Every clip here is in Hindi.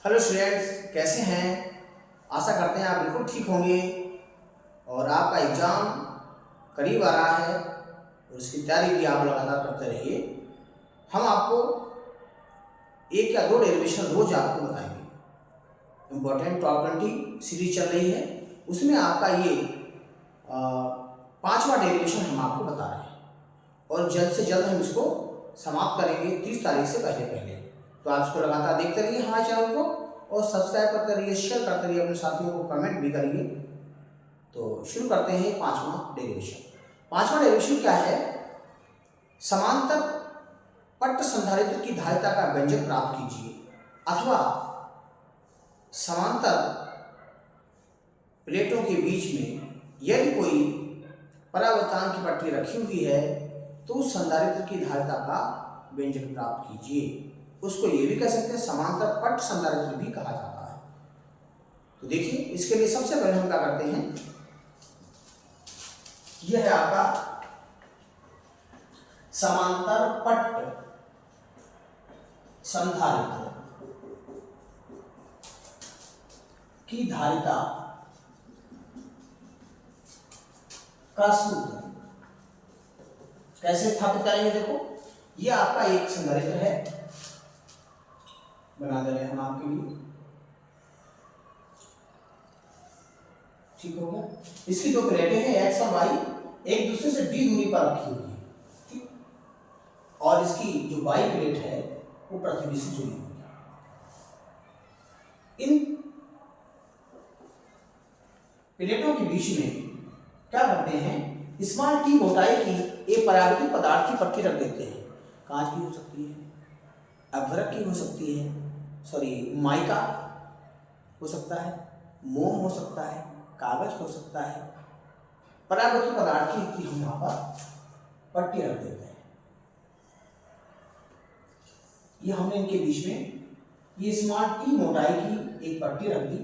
हेलो स्टूडेंट्स, कैसे हैं। आशा करते हैं आप बिल्कुल ठीक होंगे और आपका एग्ज़ाम करीब आ रहा है और उसकी तैयारी भी आप लगातार करते रहिए। हम आपको एक या दो डेरिवेशन रोज आपको बताएंगे। इम्पोर्टेंट टॉप 20 सीरीज चल रही है, उसमें आपका ये पांचवा डेरिवेशन हम आपको बता रहे हैं और जल्द से जल्द हम इसको समाप्त करेंगे 30 तारीख से पहले पहले। तो आप इसको लगातार देखते रहिए हमारे चैनल को और सब्सक्राइब करते रहिए, शेयर करते रहिए, अपने साथियों को कमेंट भी करिए। तो शुरू करते हैं पांचवा डेरिवेशन। पांचवा डेरिवेशन क्या है? समांतर पट्ट संधारित्र की धारिता का व्यंजक प्राप्त कीजिए अथवा समांतर प्लेटों के बीच में यदि कोई परावर्तन की पट्टी रखी हुई है तो उस संधारित्र की धारिता का व्यंजक प्राप्त कीजिए। उसको ये भी कह सकते हैं समांतर पट्ट संधारित्र भी कहा जाता है। तो देखिए, इसके लिए सबसे पहले हम क्या करते हैं, यह है आपका समांतर पट्ट संधारित्र की धारिता का सूत्र कैसे स्थापित करेंगे। देखो, यह आपका एक संधारित्र है, बना दे रहे हैं हम आपके लिए, ठीक हो गया। इसकी दो प्लेटें हैं एक्स और वाई, एक दूसरे से डी दूरी पर रखी हुई है, ठीक। और इसकी जो वाई प्लेट है वो पृथ्वी से जुड़ी हुई है। इन प्लेटों के बीच में क्या करते हैं, स्मॉल टी मोटाई की एक परावर्तित पदार्थ की पट्टी रख देते हैं। कांच की हो सकती है, अभ्रक की हो सकती है, माइका हो सकता है, मोम हो सकता है, कागज हो सकता है। परावर्तित पदार्थ की हम यहाँ पर पट्टी रख देते हैं। ये हमने इनके बीच में ये स्मॉल टी मोटाई की एक पट्टी रख दी।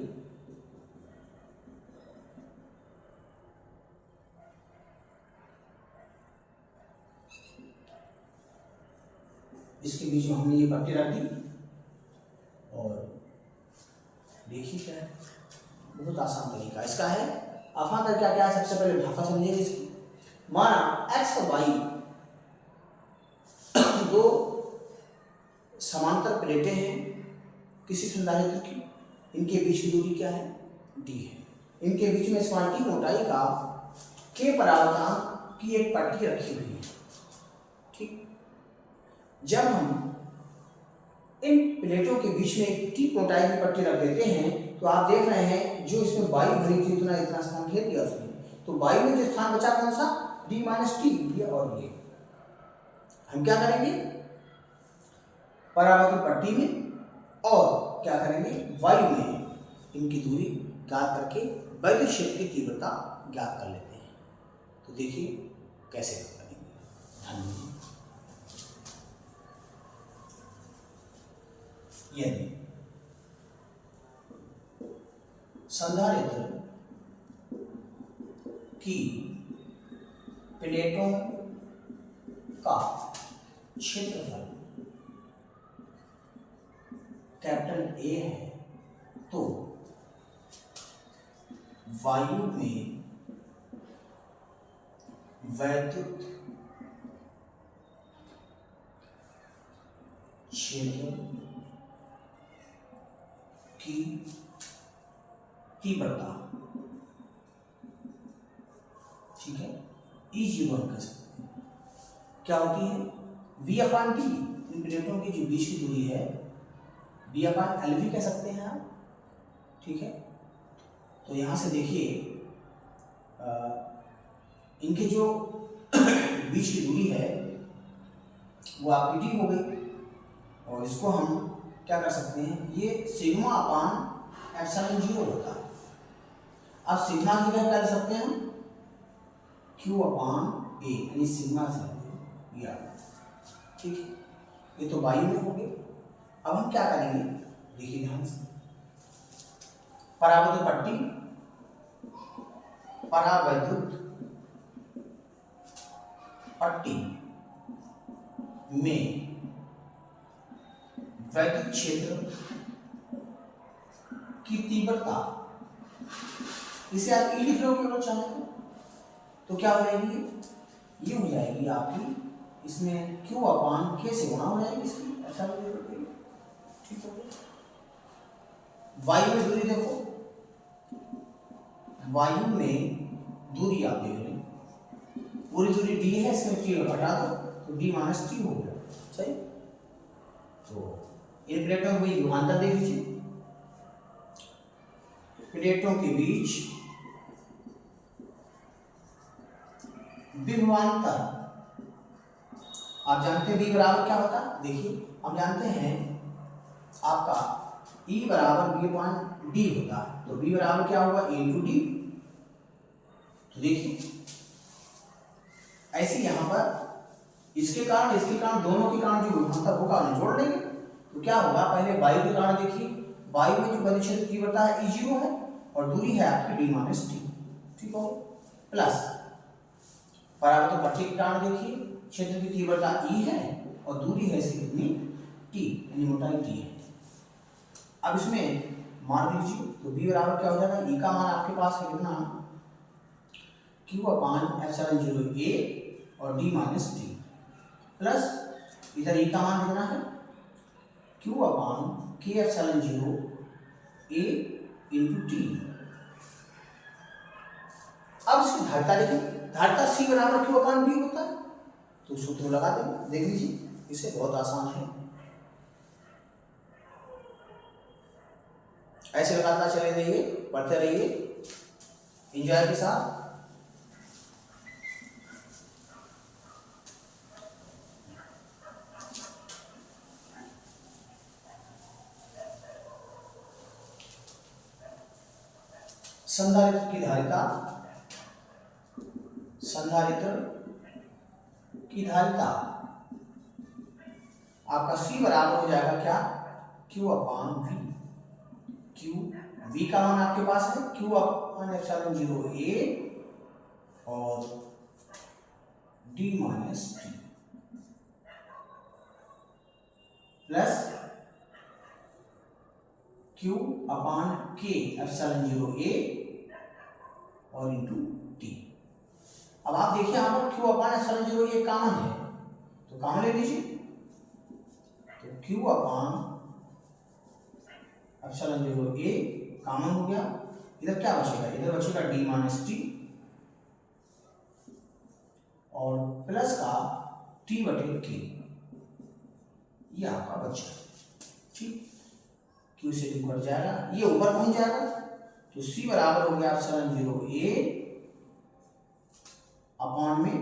इसके बीच में हमने ये पट्टी रख दी और देखिए क्या है, बहुत आसान तरीका इसका है। आसान तरीका क्या है, सबसे पहले भाषा समझिए इसकी। माना एक्स और वाई दो समांतर प्लेटें हैं किसी संधारित्र की, इनके बीच की दूरी क्या है, डी है। इनके बीच में स्मॉल टी मोटाई का के परावर्तन की एक पट्टी रखी हुई है, ठीक। जब हम इन प्लेटों के बीच में एक टी मोटाई की पट्टी रख देते हैं तो आप देख रहे हैं जो इसमें वायु भरी थी उतना इतना स्थान घेर दिया उसने, तो वायु में जो स्थान बचा कौन सा, डी माइनस टी, ये और ये। हम क्या करेंगे, परावर्तित पट्टी में और क्या करेंगे, वायु में इनकी दूरी ज्ञात करके वैद्युत क्षेत्र की तीव्रता ज्ञात कर लेते हैं। तो देखिए कैसे करेंगे। धन्यवाद। यदि संधारित्र की प्लेटों का क्षेत्रफल कैपिटल ए है तो वायु में वैद्युत क्षेत्र की तीव्रता, ठीक है, E0 कह सकते हैं, क्या होती है, V/T। इन प्लेटों की जो बीच की दूरी है V/LV कह सकते हैं आप, ठीक है। तो यहां से देखिए इनके जो बीच की दूरी है वो आपकी डी हो गई और इसको हम क्या कर सकते हैं, ये सिग्मा अपान एप्सिलॉन 0 होता है। अब सिग्मा की वैल्यू क्या ले सकते हैं हम, Q अपान ए, यानी सिग्मा से ये, ठीक है। ये तो वायु में हो गए। अब हम क्या करेंगे, देखिए ध्यान से, परावैद्युत पट्टी, परावैद्युत पट्टी में वैद्युत क्षेत्र की तीव्रता, इसे आप ई लिख लो केवल चाहे तो क्या हो जाएगी, ये हो जाएगी आपकी, इसमें Q अपान K से गुणा हो जाएगी इसकी, ऐसा हो जाएगी। ठीक है, वायु में दूरी देखो, वायु में दूरी आप देख लें, पूरी दूरी d है, इसमें T घटा दो तो d माइनस टी हो गया। सही, तो इन प्लेटों के बीच विभवांतर देख लीजिए, प्लेटों के बीच विभवांतर आप जानते हैं v बराबर क्या होता है, देखिए हम जानते हैं आपका E बराबर v अपॉन डी होता है, तो v बराबर क्या होगा a इंटू डी। तो देखिए ऐसे यहाँ पर इसके कारण दोनों के कारण जो विभवांतर होगा उन्हें जोड़ लेंगे, तो क्या होगा, पहले वायु के कारण देखिए, वायु में जो परिक्षेत्र तीव्रता है E0 है और दूरी है आपकी d माइनस टी। ठीक हो, प्लस परावर्तन पट्टी के कारण देखिए क्षेत्र की तीव्रता E है और दूरी है इसकी कितनी t, यानी मोटाई t है। अब इसमें मान लीजिए तो b बराबर क्या हो जाएगा, E का मान आपके पास है कितना, Q अपान एप्सिलॉन 0 a और d माइनस टी, प्लस इधर E का मान कितना है, Q upon K epsilon 0 a into T. अब इसकी धारिता देखें, धारिता C बराबर Q अपान B होता है, तो सूत्र लगा देंगे, देख लीजिए इसे, बहुत आसान है, ऐसे लगातार चले रहिए, पढ़ते रहिए एंजॉय के साथ। संधारित्र की धारिता, संधारित्र की धारिता आपका C बराबर हो जाएगा क्या, Q अपान V। Q V का मान आपके पास है Q अपान एप्सिलॉन 0 a और d minus T, plus Q upon K epsilon 0 a और इंटू टी। अब आप देखिए यहाँ पर Q upon epsilon 0 a common है, तो कॉमन ले लीजिए, तो Q upon epsilon 0 a common हो गया, इधर क्या बचेगा, इधर बचेगा d माइनस टी और प्लस का t बटे k, ये आपका बचा। ठीक, Q से Q कट जाएगा, ये ऊपर पहुंच जाएगा, तो C बराबर हो गया एप्सिलॉन 0 a अपॉन में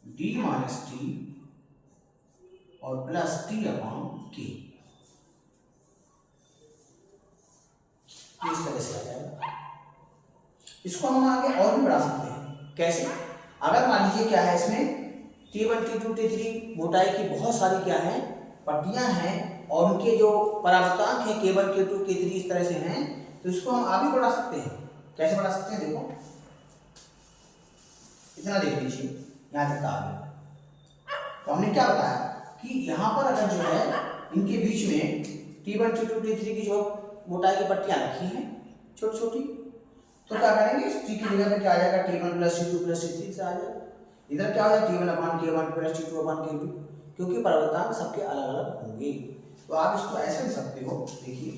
d माइनस टी और प्लस t अपॉन k, इस तरह से आ जाएगा। इसको हम आगे और भी बढ़ा सकते हैं, कैसे, अगर मान लीजिए क्या है इसमें T1 T2 T3 मोटाई की बहुत सारी क्या है पट्टियां हैं और उनके जो परावर्तांक है K1 K2 K3 इस तरह से हैं, तो इसको हम आगे बढ़ा सकते हैं। कैसे बढ़ा सकते हैं, देखो इतना देख लीजिए, यहाँ तक आ गया, तो हमने क्या बताया कि यहाँ पर अगर जो है इनके बीच में T1 T2 T3 की जो मोटाई की पट्टियां रखी हैं छोटी छोटी, तो क्या करेंगे, इस T की जगह पे क्या आ जाएगा, T1 plus T2 plus T3 से आ जाएगा, इधर क्या हो जाएगा T1 अपान K1 प्लस T2 अपान K2, क्योंकि परावर्तांक सबके अलग अलग होंगे, तो आप इसको ऐसे लिख सकते हो, देखिए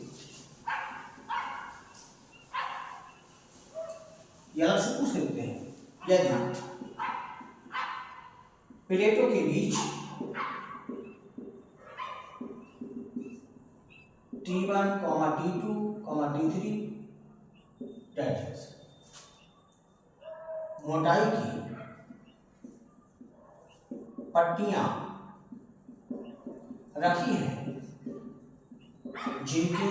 ये अलग से पूछ लेते हैं, यदि प्लेटों के बीच T1, T2, T3 मोटाई की पट्टियां रखी हैं जिनके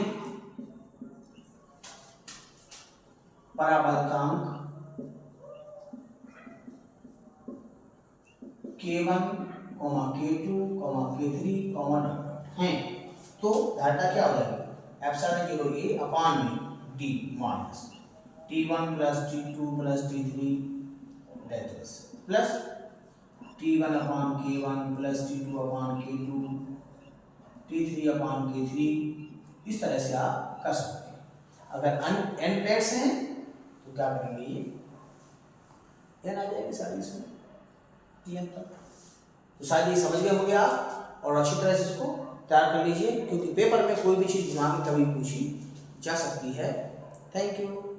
परावर्तांक K1, K2, K3 हैं, तो धारिता क्या हो जाएगी, एप्सिलॉन 0 a अपान में d minus T1 plus T2 plus T3 plus T1 अपान K1 प्लस T2 अपान K2 T3 अपान K3 इस तरह से आप कर सकते हैं। अगर n प्लेट्स हैं तो क्या करेंगे, ये n आ जाएगी सारी इसमें Tn तक। तो शायद ये समझ गए होंगे आप, और अच्छी तरह से इसको तैयार कर लीजिए, क्योंकि पेपर में कोई भी चीज़ घुमा के कभी पूछी जा सकती है। Thank you.